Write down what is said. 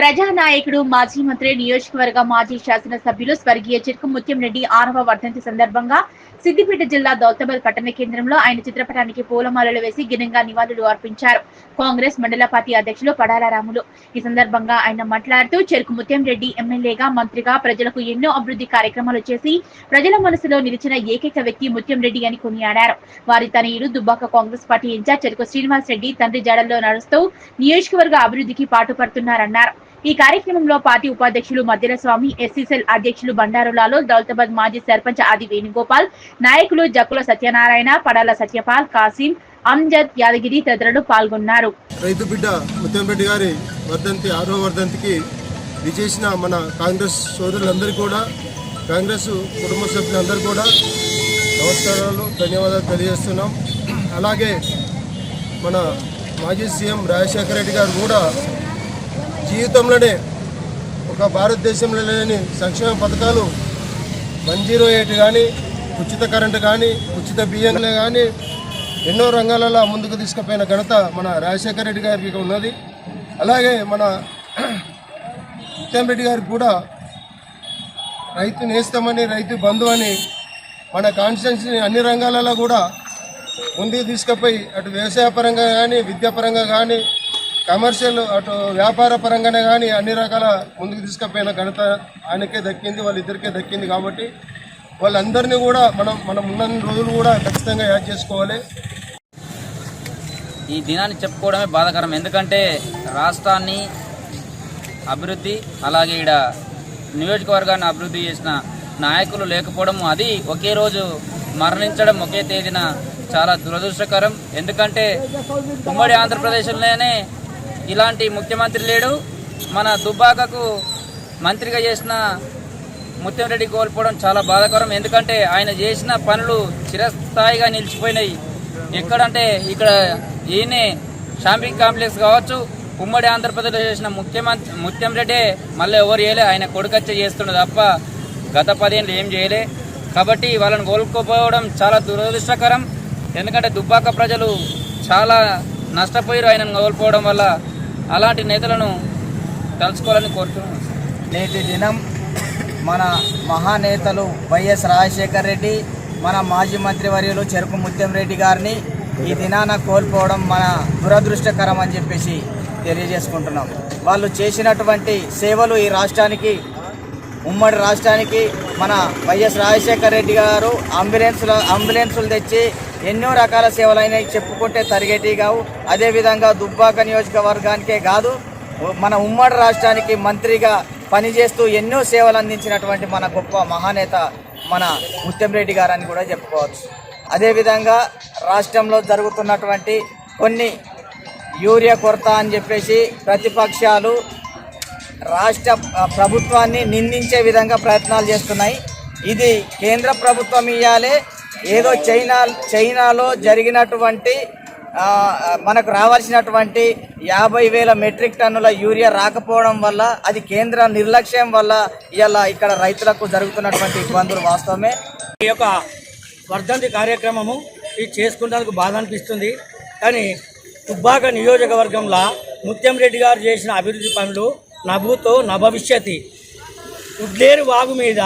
ప్రజానాయకుడు మాజీ మంత్రి నియోజకవర్గ మాజీ శాసనసభ్యులు స్వర్గీయ చిరుకు ముత్యంరెడ్డి 6వ వర్ధంతి సందర్భంగా సిద్దిపేట జిల్లా దౌలతాబాద్ పట్టణ కేంద్రంలో ఆయన చిత్రపటానికి పూలమాలలు వేసి ఘనంగా నివాళులు అర్పించారు. కాంగ్రెస్ మండల పార్టీ అధ్యక్షులు పడాల రాములు ఈ సందర్భంగా ఆయన మాట్లాడుతూ చెరుకు ముత్యంరెడ్డి ఎమ్మెల్యేగా మంత్రిగా ప్రజలకు ఎన్నో అభివృద్ధి కార్యక్రమాలు చేసి ప్రజల మనసులో నిలిచిన ఏకైక వ్యక్తి ముత్యంరెడ్డి అని కొనియాడారు. వారి తనయుడు దుబ్బాక కాంగ్రెస్ పార్టీ ఇన్ఛార్జ్ చెరుకు శ్రీనివాస్ రెడ్డి తండ్రి జాడల్లో నడుస్తూ నియోజకవర్గ అభివృద్ధికి పాటుపడుతున్నారన్నారు. ఈ కార్యక్రమంలో పార్టీ ఉపాధ్యక్షులు మధ్యల స్వామి, ఎస్సీసెల్ అధ్యక్షులు బండారులాలో, దౌలతాబాద్ మాజీ సర్పంచ్ ఆది వేణుగోపాల్, నాయకులు జక్కుల సత్యనారాయణ, పడాల సత్యపాల్, కాసిం, అంజద్, యాదగిరి తదితరులు పాల్గొన్నారు. రైతు బిడ్డ ముత్యంరెడ్డి గారి వర్ధంతి 6వ వర్ధంతికి విజేసిన మన కాంగ్రెస్ సోదరులందరూ కూడా, కాంగ్రెస్ కుటుంబ సభ్యులందరూ కూడా నమస్కారాలు, ధన్యవాదాలు తెలియజేస్తున్నాం. అలాగే మన మాజీ సీఎం రాజశేఖర రెడ్డి గారు కూడా జీవితంలోనే ఒక భారతదేశంలో లేని సంక్షేమ పథకాలు 108 కానీ, ఉచిత కరెంటు కానీ, ఉచిత బియ్యంలో కానీ ఎన్నో రంగాలలో ముందుకు తీసుకుపోయిన ఘనత మన రాజశేఖర రెడ్డి గారికి ఉన్నది. అలాగే మన ముత్యంరెడ్డి గారికి కూడా రైతు నేస్తమని, రైతు బంధు అని మన కాన్స్టిట్యున్సీని అన్ని రంగాలలో కూడా ముందుకు తీసుకుపోయి అటు వ్యవసాయ పరంగా కానీ, విద్యాపరంగా కానీ, కమర్షియల్ అటు వ్యాపార పరంగానే కానీ అన్ని రకాల ముందుకు తీసుకుపోయిన ఘనత ఆయనకే దక్కింది, వాళ్ళిద్దరికే దక్కింది. కాబట్టి వాళ్ళందరినీ కూడా మనం ఉన్న రోజులు కూడా ఖచ్చితంగా యాడ్ చేసుకోవాలి. ఈ దినాన్ని చెప్పుకోవడమే బాధాకరం. ఎందుకంటే రాష్ట్రాన్ని అభివృద్ధి, అలాగే ఇక్కడ నియోజకవర్గాన్ని అభివృద్ధి చేసిన నాయకులు లేకపోవడం, అది ఒకే రోజు మరణించడం ఒకే తేదీన చాలా దురదృష్టకరం. ఎందుకంటే ఉమ్మడి ఆంధ్రప్రదేశ్లోనే ఇలాంటి ముఖ్యమంత్రి లేడు. మన దుబ్బాకకు మంత్రిగా చేసిన ముత్యంరెడ్డి కోల్పోవడం చాలా బాధాకరం. ఎందుకంటే ఆయన చేసిన పనులు చిరస్థాయిగా నిలిచిపోయినాయి. ఎక్కడంటే ఇక్కడ ఈయనే షాపింగ్ కాంప్లెక్స్ కావచ్చు, ఉమ్మడి ఆంధ్రప్రదేశ్లో చేసిన ముత్యంరెడ్డి మళ్ళీ ఎవరు చేయలే, ఆయన కొడుకచ్చే చేస్తుండే తప్ప గత 10 ఏళ్ళు ఏం చేయలే. కాబట్టి వాళ్ళని కోలుకోపోవడం చాలా దురదృష్టకరం. ఎందుకంటే దుబ్బాక ప్రజలు చాలా నష్టపోయారు ఆయనను కోల్పోవడం వల్ల. అలాంటి నేతలను తలుచుకోవాలని కోరుతున్నాను. నేటి దినం మన మహానేతలు వైఎస్ రాజశేఖర రెడ్డి, మన మాజీ మంత్రివర్యులు చెరుకు ముత్యంరెడ్డి గారిని ఈ దినాన కోల్పోవడం మన దురదృష్టకరం అని చెప్పేసి తెలియజేసుకుంటున్నాం. వాళ్ళు చేసినటువంటి సేవలు ఈ రాష్ట్రానికి, ఉమ్మడి రాష్ట్రానికి మన వైఎస్ రాజశేఖర రెడ్డి గారు అంబులెన్సులు తెచ్చి ఎన్నో రకాల సేవలైన చెప్పుకుంటే తరిగేటి కావు. అదేవిధంగా దుబ్బాక నియోజకవర్గానికే కాదు, మన ఉమ్మడి రాష్ట్రానికి మంత్రిగా పనిచేస్తూ ఎన్నో సేవలు అందించినటువంటి మన గొప్ప మహానేత మన ముత్యంరెడ్డి గారు అని కూడా చెప్పుకోవచ్చు. అదేవిధంగా రాష్ట్రంలో జరుగుతున్నటువంటి కొన్ని యూరియా కొరత అని చెప్పేసి ప్రతిపక్షాలు రాష్ట్ర ప్రభుత్వాన్ని నిందించే విధంగా ప్రయత్నాలు చేస్తున్నాయి. ఇది కేంద్ర ప్రభుత్వం ఇయ్యాలే, ఏదో చైనాలో జరిగినటువంటి మనకు రావాల్సినటువంటి 50,000 మెట్రిక్ టన్నుల యూరియా రాకపోవడం వల్ల, అది కేంద్ర నిర్లక్ష్యం వల్ల ఇలా ఇక్కడ రైతులకు జరుగుతున్నటువంటి ఇబ్బందులు వాస్తవమే. ఈ యొక్క వర్ధంతి కార్యక్రమము ఇది చేసుకున్నందుకు బాధ అనిపిస్తుంది. కానీ దుబ్బాక నియోజకవర్గంలో ముత్యంరెడ్డి గారు చేసిన అభివృద్ధి పనులు నభూతో నభవిష్యతి. ఉడ్లేరు వాగు మీద